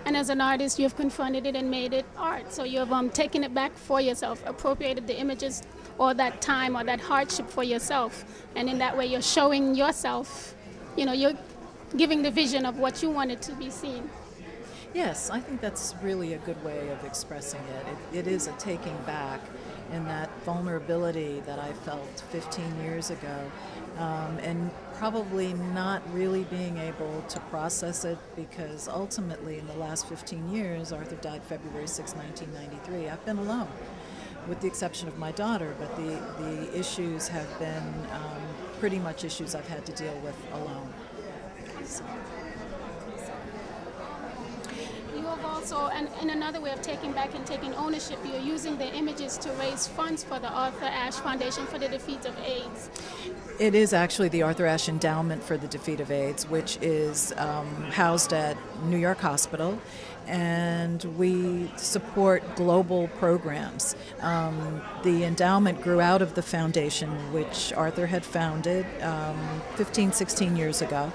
And as an artist, you've confronted it and made it art. So you've taken it back for yourself, appropriated the images or that time or that hardship for yourself. And in that way, you're showing yourself, you know, you're giving the vision of what you wanted to be seen. Yes, I think that's really a good way of expressing it. It is a taking back in that vulnerability that I felt 15 years ago, and probably not really being able to process it, because ultimately in the last 15 years, Arthur died February 6, 1993, I've been alone, with the exception of my daughter, but the issues have been pretty much issues I've had to deal with alone. So. You have also, and in another way of taking back and taking ownership, you're using the images to raise funds for the Arthur Ashe Foundation for the Defeat of AIDS. It is actually the Arthur Ashe Endowment for the Defeat of AIDS, which is housed at New York Hospital, and we support global programs. The endowment grew out of the foundation, which Arthur had founded 15, 16 years ago,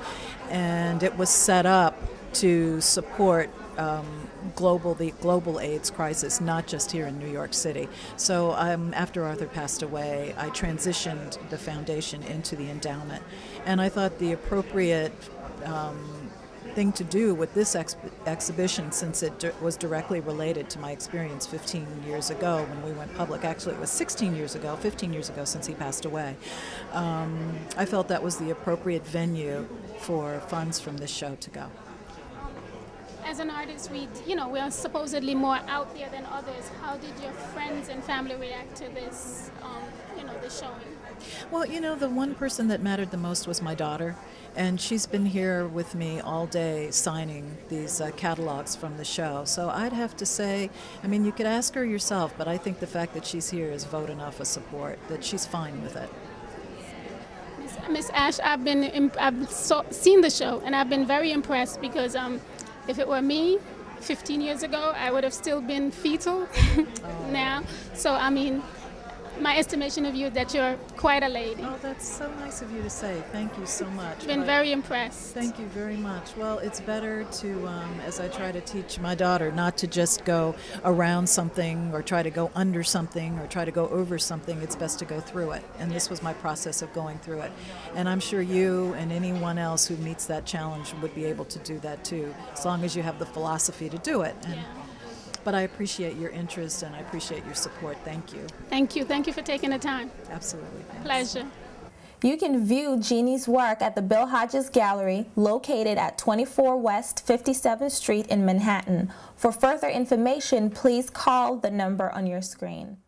and it was set up to support the global AIDS crisis, not just here in New York City. So after Arthur passed away, I transitioned the foundation into the endowment. And I thought the appropriate thing to do with this exhibition, since it was directly related to my experience 15 years ago when we went public. Actually, it was 15 years ago since he passed away. I felt that was the appropriate venue for funds from this show to go. As an artist, we are supposedly more out there than others. How did your friends and family react to this, the showing? Well, the one person that mattered the most was my daughter, and she's been here with me all day signing these catalogs from the show. So I'd have to say, you could ask her yourself, but I think the fact that she's here is vote enough of support, that she's fine with it. Miss Ashe, I've seen the show, and I've been very impressed, because if it were me 15 years ago, I would have still been fetal now. So, my estimation of you is that you're quite a lady. Oh, that's so nice of you to say. Thank you so much. Been very impressed. Thank you very much. Well, it's better to, as I try to teach my daughter, not to just go around something or try to go under something or try to go over something. It's best to go through it. And this was my process of going through it. And I'm sure you and anyone else who meets that challenge would be able to do that too, as long as you have the philosophy to do it. And, but I appreciate your interest and I appreciate your support. Thank you. Thank you. Thank you for taking the time. Absolutely. Thanks. Pleasure. You can view Jeanne's work at the Bill Hodges Gallery, located at 24 West 57th Street in Manhattan. For further information, please call the number on your screen.